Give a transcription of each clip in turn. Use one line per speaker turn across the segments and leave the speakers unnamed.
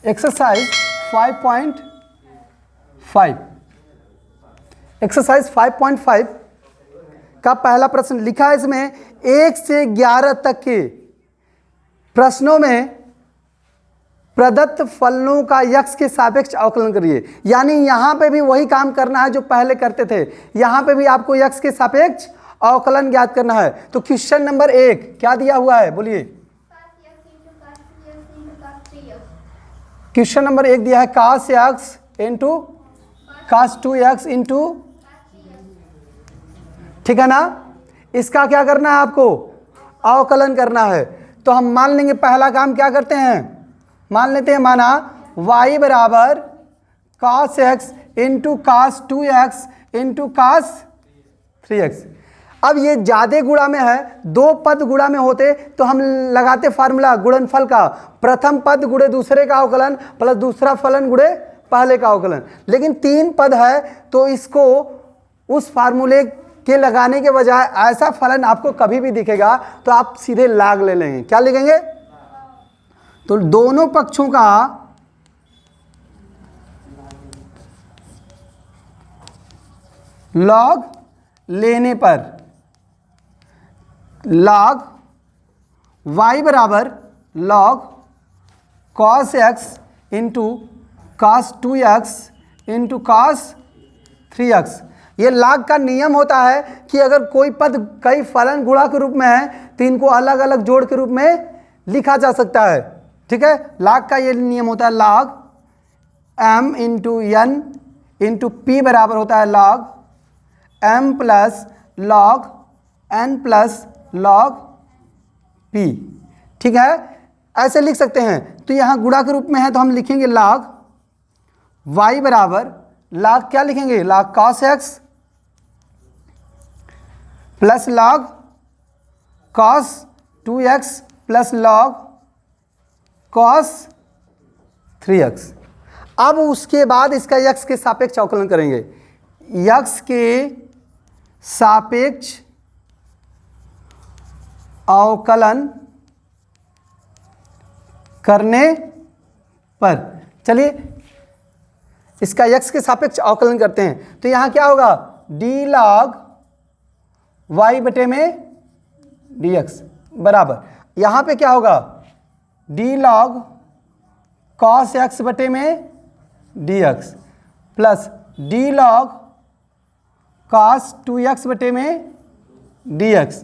Exercise 5.5 exercise 5.5 का पहला प्रश्न लिखा है इसमें 1 से 11 तक के प्रश्नों में प्रदत्त फलनों का यक्स के सापेक्ष अवकलन करिए। यानी यहां पे भी वही काम करना है जो पहले करते थे, यहां पे भी आपको यक्स के सापेक्ष अवकलन ज्ञात करना है। तो क्वेश्चन नंबर 1 क्या दिया हुआ है बोलिए। क्वेश्चन नंबर 1 दिया है cos x into cos 2x into, ठीक है ना। इसका क्या करना है आपको, अवकलन करना है। तो हम मान लेंगे पहला काम क्या करते हैं, मान लेते हैं माना y बराबर cos x into cos 2x into cos 3x। अब ये ज्यादा गुणा में है, दो पद गुणा में होते तो हम लगाते फार्मूला गुणनफल का, प्रथम पद गुणे दूसरे का अवकलन प्लस दूसरा फलन गुणे पहले का अवकलन। लेकिन 3 पद है तो इसको उस फार्मूले के लगाने के बजाय ऐसा फलन आपको कभी भी दिखेगा तो आप सीधे लाग ले लेंगे। क्या लिखेंगे, तो दोनों पक्षों का लॉग लेने पर लॉग y बराबर log cos x into cos 2x into cos 3x। ये लॉग का नियम होता है कि अगर कोई पद कई फलन गुणा के रूप में है तो इनको अलग अलग जोड़ के रूप में लिखा जा सकता है। ठीक है, लॉग का ये नियम होता है log m into n into p बराबर होता है log m plus log n plus log p। ठीक है, ऐसे लिख सकते हैं। तो यहाँ गुणा के रूप में है तो हम लिखेंगे लॉग y बराबर लॉग क्या लिखेंगे, log cos x plus log cos 2x plus log cos 3x। अब उसके बाद इसका x के सापेक्ष अवकलन करेंगे। x के सापेक्ष अवकलन करने पर, चलिए इसका x के सापेक्ष अवकलन करते हैं। तो यहां क्या होगा, d log y बटे में dx बराबर, यहां पे क्या होगा d log cos x बटे में dx plus d log cos 2x बटे में dx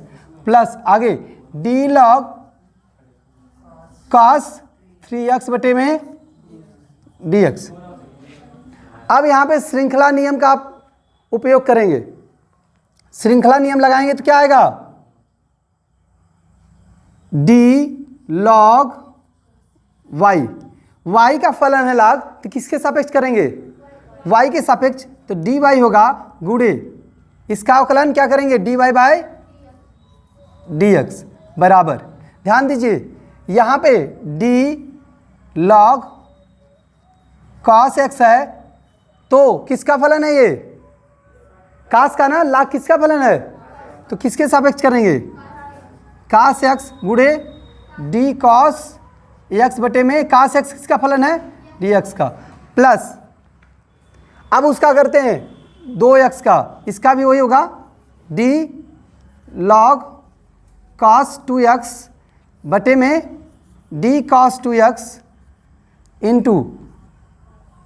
प्लस आगे d log cos 3x बटे में dx। अब यहाँ पे श्रृंखला नियम का आप उपयोग करेंगे। श्रृंखला नियम लगाएंगे तो क्या आएगा, d log y, y का फलन है log, तो किसके सापेक्ष करेंगे, y के सापेक्ष। तो dy होगा गुणे इसका अवकलन क्या करेंगे, dy बाय dx बराबर। ध्यान दीजिए यहाँ पे d log cos x है तो किसका फलन है, ये cos का ना, log किसका फलन है, तो किसके सापेक्ष करेंगे, cos x गुणे d cos x बटे में cos x किसका फलन है, dx का प्लस, अब उसका करते हैं 2x का, इसका भी वही होगा d log cos 2x बटे में d cos 2x into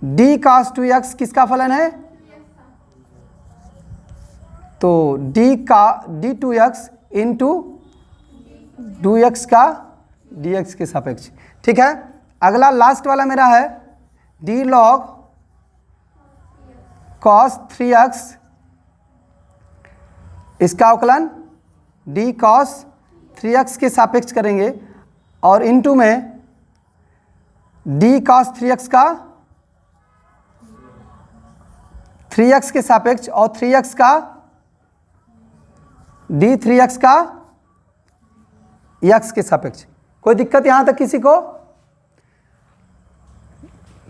d cos 2x किसका फलन है, तो d 2x इंटू 2x का dx के सापेक्ष। ठीक है, अगला लास्ट वाला मेरा है d log cos 3x, इसका अवकलन d cos 3x के सापेक्ष करेंगे और इनटू में d cos 3x का 3x के सापेक्ष और 3x का d 3x का x के सापेक्ष। कोई दिक्कत यहां तक किसी को,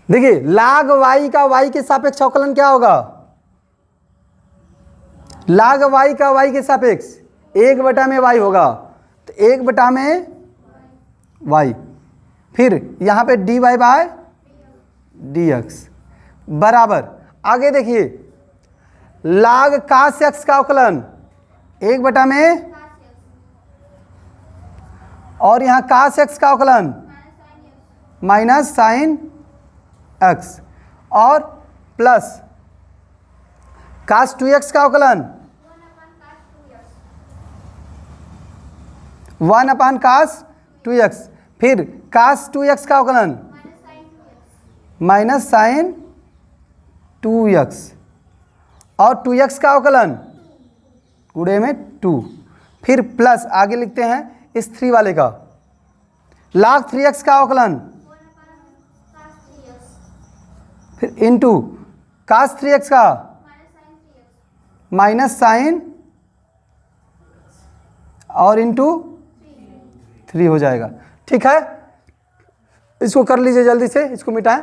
देखिए log y का y के सापेक्ष अवकलन क्या होगा, log y का y के सापेक्ष 1 बटा में y होगा, तो 1 बटा में y, फिर यहाँ पे dy बाय dx बराबर, आगे देखिए log cos x का अवकलन 1 में, और यहाँ cos x का अवकलन माइनस साइन x, और प्लस cos 2x का अवकलन 1/cos 2x, फिर cos 2x का अवकलन माइनस साइन 2x, और 2x का अवकलन गुणे में 2, फिर प्लस आगे लिखते हैं इस 3 वाले का log 3x का अवकलन, फिर इंटू cos 3x का माइनस साइन, और इंटू 3 हो जाएगा। ठीक है, इसको कर लीजिए जल्दी से, इसको मिटाएं।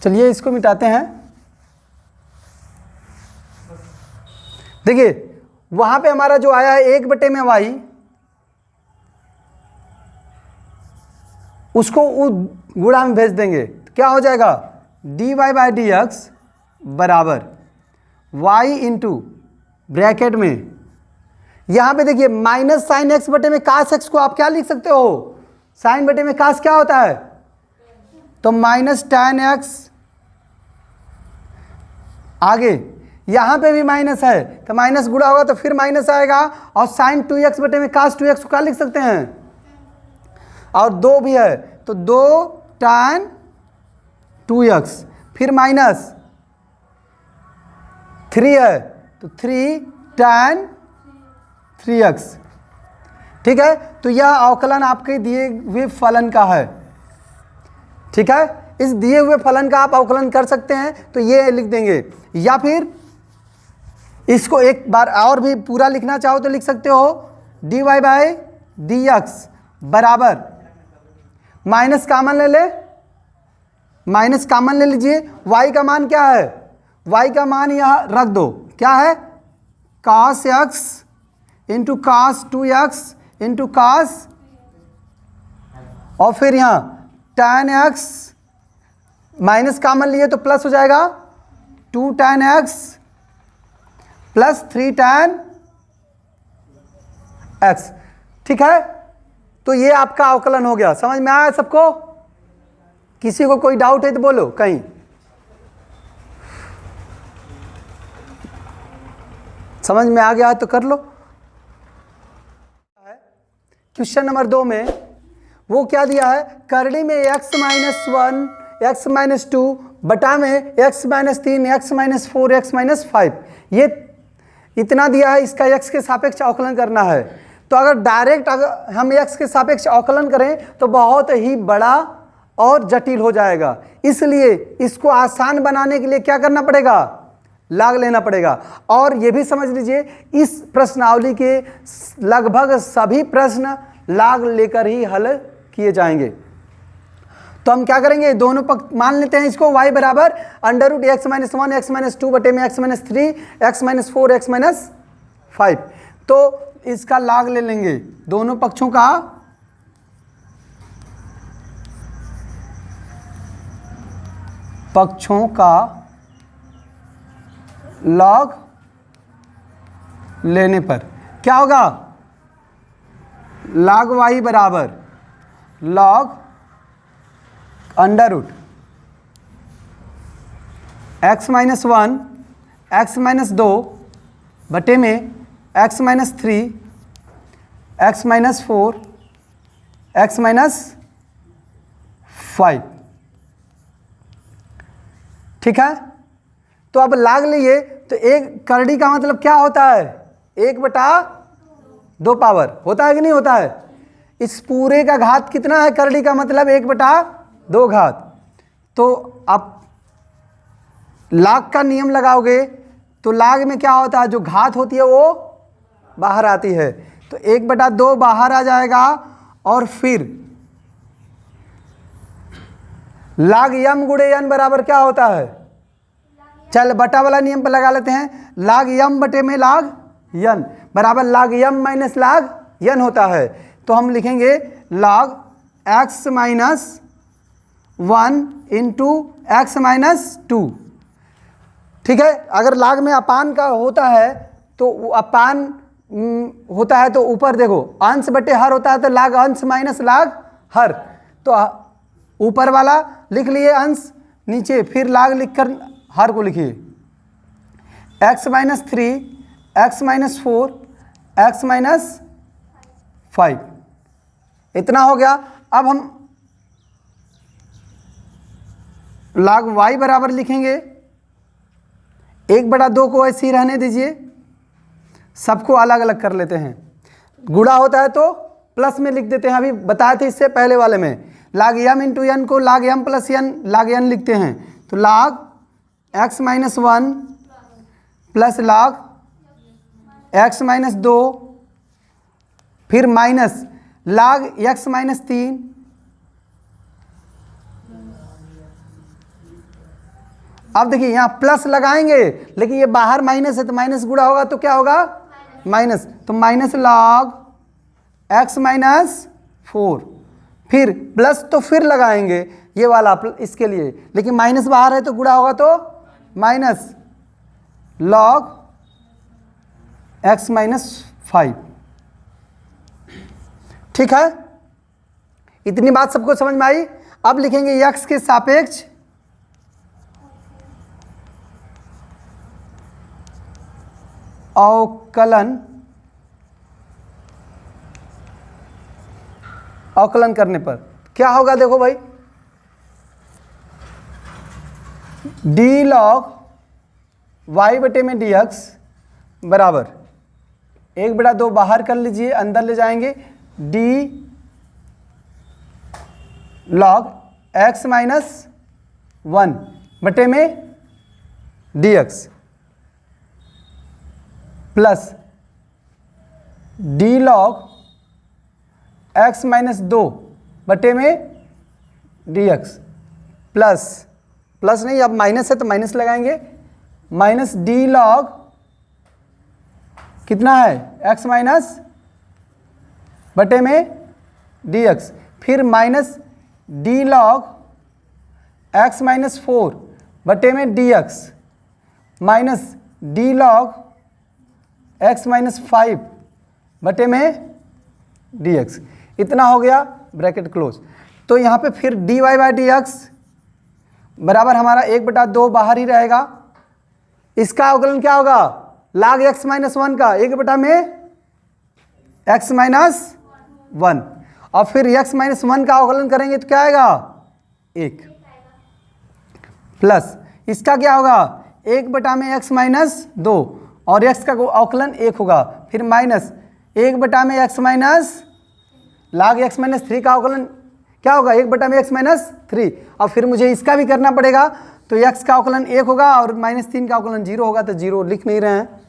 चलिए इसको मिटाते हैं। देखिए वहां पे हमारा जो आया है 1/y, उसको गुणा में भेज देंगे तो क्या हो जाएगा, dy/dx बराबर y इंटू ब्रैकेट में, यहां पे देखिए माइनस साइन एक्स बटे में कास एक्स को आप क्या लिख सकते हो, साइन बटे में कास क्या होता है, तो माइनस tan x, आगे यहां पे भी माइनस है तो माइनस गुणा होगा तो फिर माइनस आएगा, और साइन 2x बटे में cos 2x को क्या लिख सकते हैं, और 2 भी है तो 2 tan 2x, फिर माइनस 3 है तो 3 tan 3x। ठीक है, तो यह अवकलन आपके दिए हुए फलन का है। ठीक है, इस दिए हुए फलन का आप अवकलन कर सकते हैं तो ये लिख देंगे, या फिर इसको एक बार और भी पूरा लिखना चाहो तो लिख सकते हो dy/dx बराबर, माइनस कामन ले ले, माइनस कामन ले लीजिए, y का मान क्या है, y का मान यहाँ रख दो, क्या है cos x into cos 2x into cos, और फिर यहाँ tan x, माइनस कामन लिए तो प्लस हो जाएगा 2 tan x plus 3 tan x। ठीक है, तो ये आपका अवकलन हो गया। समझ में आया सबको? किसी को कोई डाउट है तो बोलो कहीं। समझ में आ गया है तो कर लो। क्वेश्चन नंबर 2 में वो क्या दिया है, करड़ी में x-1 x-2 बटा में x-3 x-4 x-5, ये इतना दिया है, इसका x के सापेक्ष अवकलन करना है। तो अगर डायरेक्ट अगर हम x के सापेक्ष अवकलन करें तो बहुत ही बड़ा और जटिल हो जाएगा, इसलिए इसको आसान बनाने के लिए क्या करना पड़ेगा, लॉग लेना पड़ेगा। और ये भी समझ लीजिए इस प्रश्नावली के लगभग सभी प्रश्न लॉग लेकर ही हल किए जाएंगे। तो हम क्या करेंगे, दोनों पक्ष मान लेते हैं इसको, y बराबर √x-1 x-2 बटे में x-3 x-4 x-5, तो इसका लॉग ले लेंगे दोनों पक्षों का, लॉग लेने पर क्या होगा, log y बराबर log √x-1 x-2 बटे में x-3 x-4 x-5। ठीक है, तो अब log लिए तो एक करड़ी का मतलब क्या होता है, 1/2 पावर होता है कि नहीं होता है। इस पूरे का घात कितना है, करड़ी का मतलब 1/2 घात, तो आप लाग का नियम लगाओगे तो लाग में क्या होता है, जो घात होती है वो बाहर आती है, तो 1/2 बाहर आ जाएगा और फिर लाग यम गुणे यन बराबर क्या होता है, चल बटा वाला नियम पर लगा लेते हैं, लाग यम बटे में लाग यन बराबर लाग यम माइनस लाग यन होता है। तो हम लिखेंगे लाग x minus 1 into x minus 2। ठीक है, अगर लाग में अपान का होता है तो अपान होता है तो ऊपर देखो अंश बटे हर होता है, तो लाग अंश माइनस लाग हर, तो ऊपर वाला लिख लिए अंश, नीचे फिर लाग लिखकर हर को लिखिए, x minus 3 x minus 4 x minus 5, इतना हो गया। अब हम लाग y बराबर लिखेंगे 1/2 को ऐसे ही रहने दीजिए, सबको अलग अलग कर लेते हैं, गुणा होता है तो प्लस में लिख देते हैं, अभी बताए थे इससे पहले वाले में, लाग यम इंटू यन को लाग यम प्लस यन लाग यन लिखते हैं, तो लाग x माइनस 1 प्लस लाग x माइनस 2 फिर माइनस लाग x माइनस 3 अब देखिए यहाँ प्लस लगाएंगे लेकिन ये बाहर माइनस है तो माइनस गुणा होगा तो क्या होगा माइनस, तो माइनस लॉग x माइनस 4 फिर प्लस तो फिर लगाएंगे ये वाला इसके लिए, लेकिन माइनस बाहर है तो गुणा होगा तो माइनस लॉग x माइनस 5। ठीक है, इतनी बात सबको समझ में आई। अब लिखेंगे x के सापेक्ष अवकलन करने पर क्या होगा, देखो भाई d log y बटे में dx बराबर 1/2 बाहर कर लीजिए, अंदर ले जाएंगे d log x माइनस 1 बटे में dx plus d log x minus 2 बटे में dx प्लस नहीं, अब माइनस है तो माइनस लगाएंगे, माइनस d log कितना है x माइनस बटे में dx फिर minus d log x minus 4 बटे में dx minus d log x minus 5 बटे में dx, इतना हो गया ब्रैकेट क्लोज। तो यहाँ पे फिर dy बाई dx बराबर हमारा 1/2 बाहर ही रहेगा, इसका अवकलन क्या होगा लाग x माइनस 1 का 1 में x माइनस 1 और फिर x माइनस 1 का अवकलन करेंगे तो क्या आएगा 1 प्लस इसका क्या होगा 1 में x माइनस 2 और x का अवकलन 1 होगा, फिर माइनस 1 में x माइनस लाग x माइनस 3 का अवकलन क्या होगा 1 में x माइनस 3 और फिर मुझे इसका भी करना पड़ेगा, तो x का अवकलन 1 होगा और -3 का अवकलन 0 होगा, तो 0 लिख नहीं रहे हैं।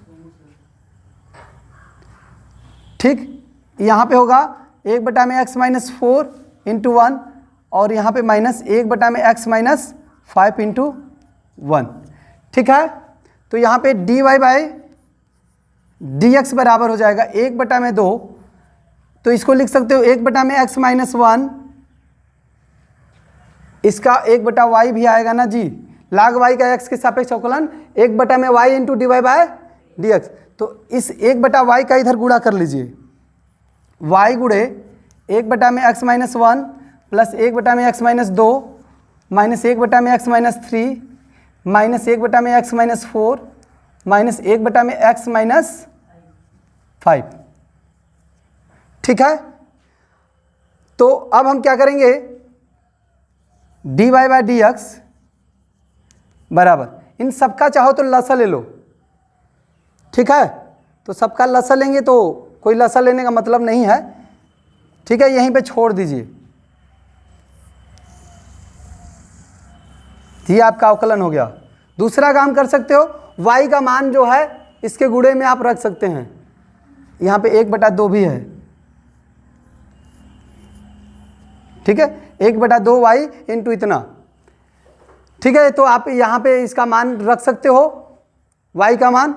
ठीक, यहाँ पे होगा 1 में x माइनस 4 इंटू 1 और यहाँ पे माइनस 1 में x माइनस 5 इंटू 1। ठीक है, तो यहाँ पे dy बाई dx बराबर हो जाएगा 1 में 2, तो इसको लिख सकते हो 1 में x माइनस 1, इसका 1/y भी आएगा ना जी, लाग y का x के सापेक्ष अवकलन 1 में y into dy by dx, तो इस 1/y का इधर गुणा कर लीजिए, y गुणे 1 में x माइनस 1 प्लस 1 में x माइनस 2 माइनस 1 में x माइनस 3 माइनस 1 में x माइनस 4 माइनस 1 में x माइनस 5। ठीक है, तो अब हम क्या करेंगे dy बाई dx बराबर इन सबका चाहो तो लसा ले लो। ठीक है, तो सबका लसा लेंगे तो कोई लसा लेने का मतलब नहीं है, ठीक है, यहीं पे छोड़ दीजिए। ये आपका अवकलन हो गया। दूसरा काम कर सकते हो, y का मान जो है इसके गुणे में आप रख सकते हैं। यहाँ पे 1/2 भी है, ठीक है, 1/2 y इंटू इतना, ठीक है। तो आप यहाँ पे इसका मान रख सकते हो, y का मान,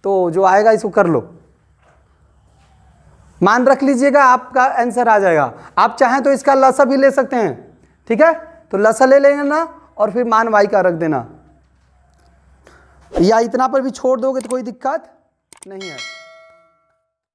तो जो आएगा इसको कर लो, मान रख लीजिएगा, आपका आंसर आ जाएगा। आप चाहें तो इसका लसा भी ले सकते हैं, ठीक है, तो लसा ले लेना और फिर मान y का रख देना, या इतना पर भी छोड़ दोगे तो कोई दिक्कत नहीं है।